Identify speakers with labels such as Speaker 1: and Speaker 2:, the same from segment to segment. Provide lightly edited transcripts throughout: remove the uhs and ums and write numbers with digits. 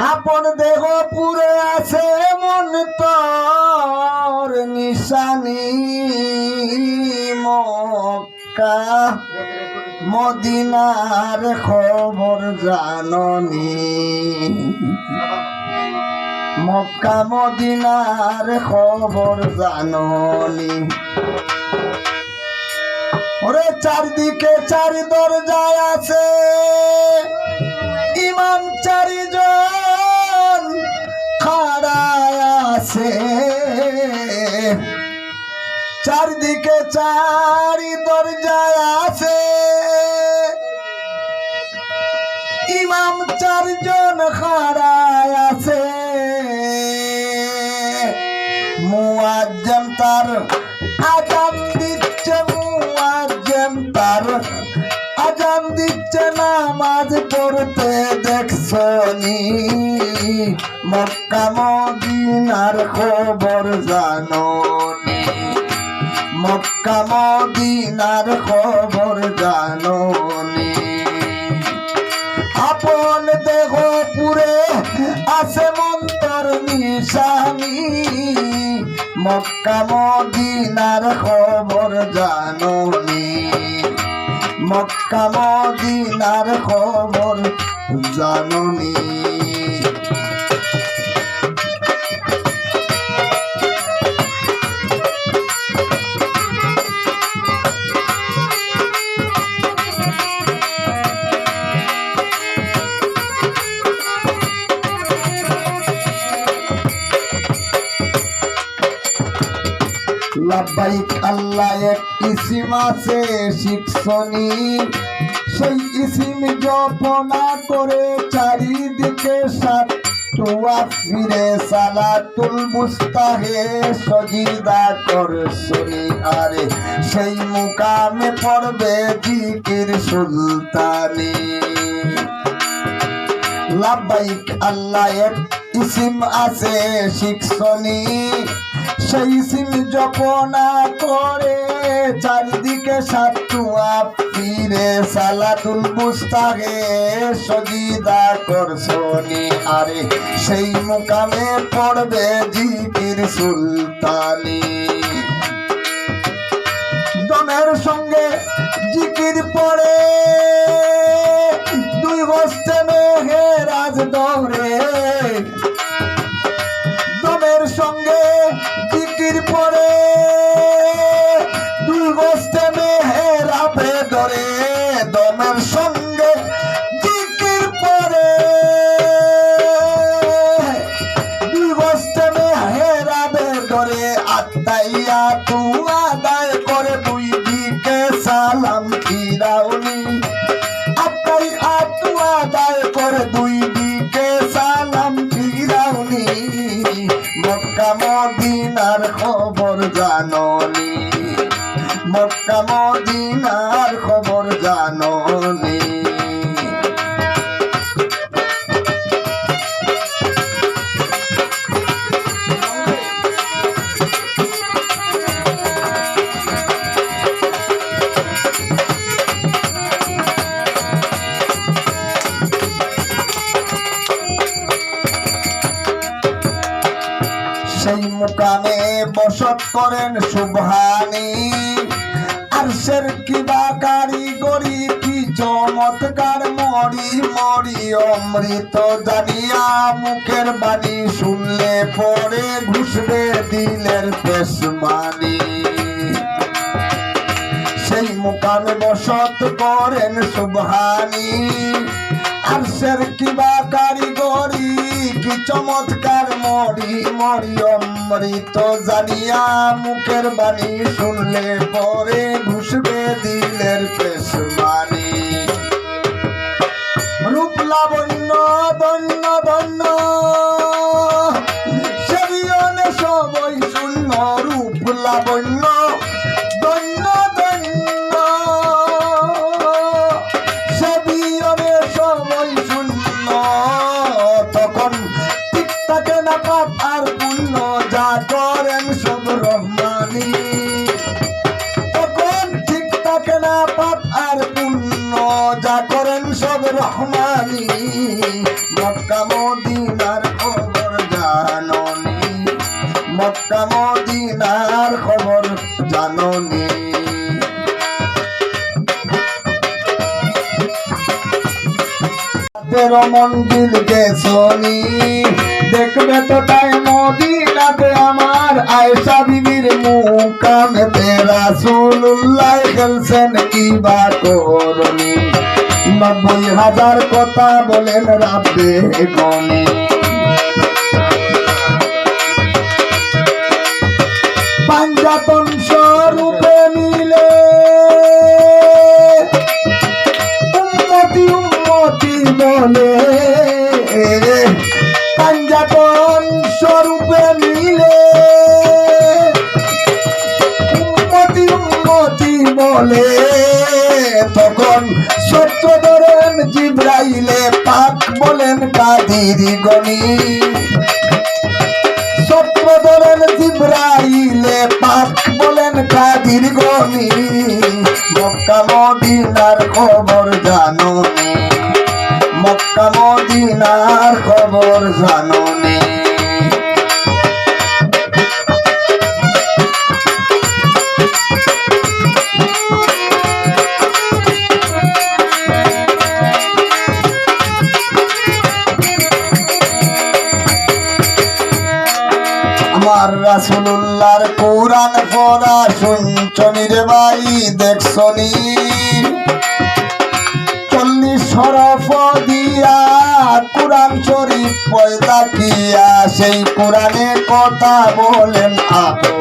Speaker 1: আপন দেহ পুরে আছে মন তোর নিশানি মক্কা মদিনার খবর জাননি মক্কা মদিনার খবর জাননি ওরে চারদিকে চারি দরজায় আছে ইমাম চারিজন খাড়ায় আছে চারদিকে চারি দরজায় আছে ইমাম চারজন খাড়ায় আছে মুয়াজ্জিন তার আযান দিচ্ছে মুয়াজ্জিন তার আযান দিচ্ছে নামাজ পড়তে দেখছনি মক্কা মদিনার খবর জাননি মক্কা মদিনার খবর জাননি আপন দেহ পুরে আছে মন্তর নিশানি মক্কা মদিনার খবর জাননি মক্কা মদিনার খবর জাননি লাব্বাইক আল্লাহ এক ইসিম আছে শিখছনি সেই ইসিম জপনা করে চারিদিকে সাতোয়া ফিরে সালাতুল মুস্তাহে সজিদা করছনি আরে সেই মুকামে পড়বে জিকির সুলতানি লাব্বাইক আল্লাহ এক ইসিম আছে শিখছনি সেই ইসিম জপনা করে চারিদিকে সাতোয়া ফিরে সালাতুল মুস্তাহে সজিদা করছনি আরে সেই মুকামে পড়বে জিকির সুলতানি দমের সঙ্গে জিকির পড়ে দুই হস্তে মেহেরাজ দৌড়ে দমের সঙ্গে জিকির পড়ে দুই হস্তে মেহেরাবে ধরে দমের সঙ্গে জিকির পড়ে দুই হস্তে মেহেরাবে ধরে আত্মাইয়া তু আদায় করে দুই দিকে সালাম ফিরাউনি আত্মাইয়া তু আদায় করে দুই দিকে সালাম ফিরাউনি মক্কা মদিনার খবর জাননি মক্কা মদিনার খবর জাননি সেই মুকামে বসত করেন সুবহানি আরশের কিবা কারিগরি কি চমৎকার মরি মরি অমৃত জানিয়া মুখের বাণী শুনলে পরে ঘুষবে দিলের পেশমানি সেই মুকামে বসত করেন সুবহানি আরশের কিবা কারিগরি কি চমৎকার মরি মরি অমৃত জানিয়া মুখের বাণী শুনলে পরে ঘুষবে দিলের পেশমানি রূপ লাবণ্য ধন্য ধন্য সেবিয়নে সবই শূন্য রূপ লাবণ্য ধন্য ধন্য সেবিয়নে সবই শূন্য তখন ঠিক থাকে না পাপ আর পুণ্য যা করেন সব রহমানি তখন ঠিক থাকে না পাপ আর পুণ্য যা করেন সব রহমানি মক্কা মদিনা তেরো মঞ্জিল গেছনি দেখবে তো তাই মদিনাতে আমার আয়েশা বিবির মুকামেতে রাসূলুল্লাহ খেলছেন কি বা করনি ৯০,০০০ কথা বলেন রাব্বে গনি পাঞ্জাতন স্বরূপে মিলে উম্মতি উম্মতি বলে পাঞ্জাতন স্বরূপে মিলে উম্মতি উম্মতি বলে তখন সত্য ধরেন জিবরাইলে পাক বলেন কাদিরি গনি সত্য ধরেন জিবরাইলে পাক বলেন কাদির গনি মক্কা মদিনার খবর জানোনি মক্কা মদিনার খবর জানোনি আমার রাসূলুল্লাহর কোরআন পড়া শুনছনি রে ভাই দেখছনি 40 শরফ দিয়া কোরআন শরীফ পয়দা কিয়া সেই কোরআনে কথা বলেন আপনি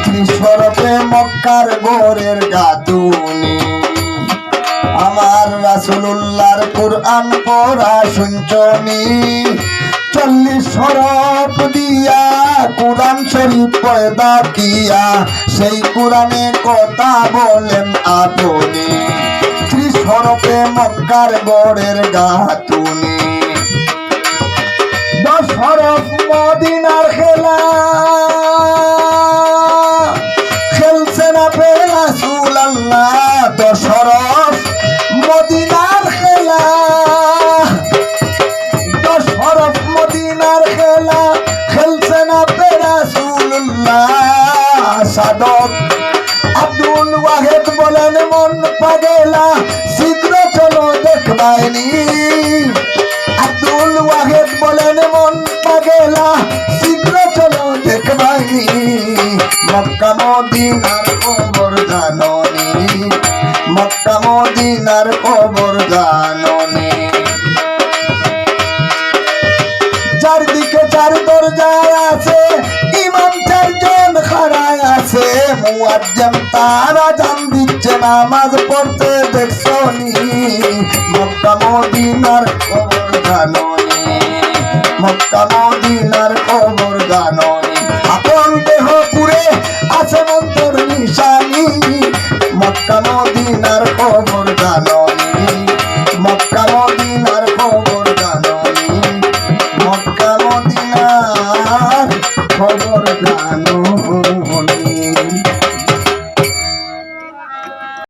Speaker 1: 30 শরফে মক্কার গোরের গাতুনি আমার রাসূলুল্লাহর কোরআন পড়া শুনছনি 40 শরফ দিয়া কোরআন শরীফ পয়দা কিয়া সেই কোরআনে কথা বলেন আপনি 30 শরফে মক্কার গড়ের গাতুনি 10 শরফ মদিনার খেলা খেলছেন আপনি রাসূলুল্লাহ 10 শরফ মদিনার খেলা 10 শরফ মদিনার খেলা খেলছেন আপনি রাসূলুল্লাহ সাদক আব্দুল ওয়াহিদ বলেন মন পাগেলা শীঘ্র চলো দেখবাইনি আব্দুল ওয়াহিদ বলেন মন পাগেলা শীঘ্র চলো দেখবাইনি মক্কা মদিনার খবর জানোনি মক্কা মদিনার খবর জানোনি চারদিকে 4 দরজা আছে ইমাম 4 জন খাড়ায় আছে মুয়াজ্জিন তারা জান দিচ্ছে নামাজ পড়তে দেখছনি মক্কা মদিনার খবর জানোনি মক্কা মদিনার খবর জানো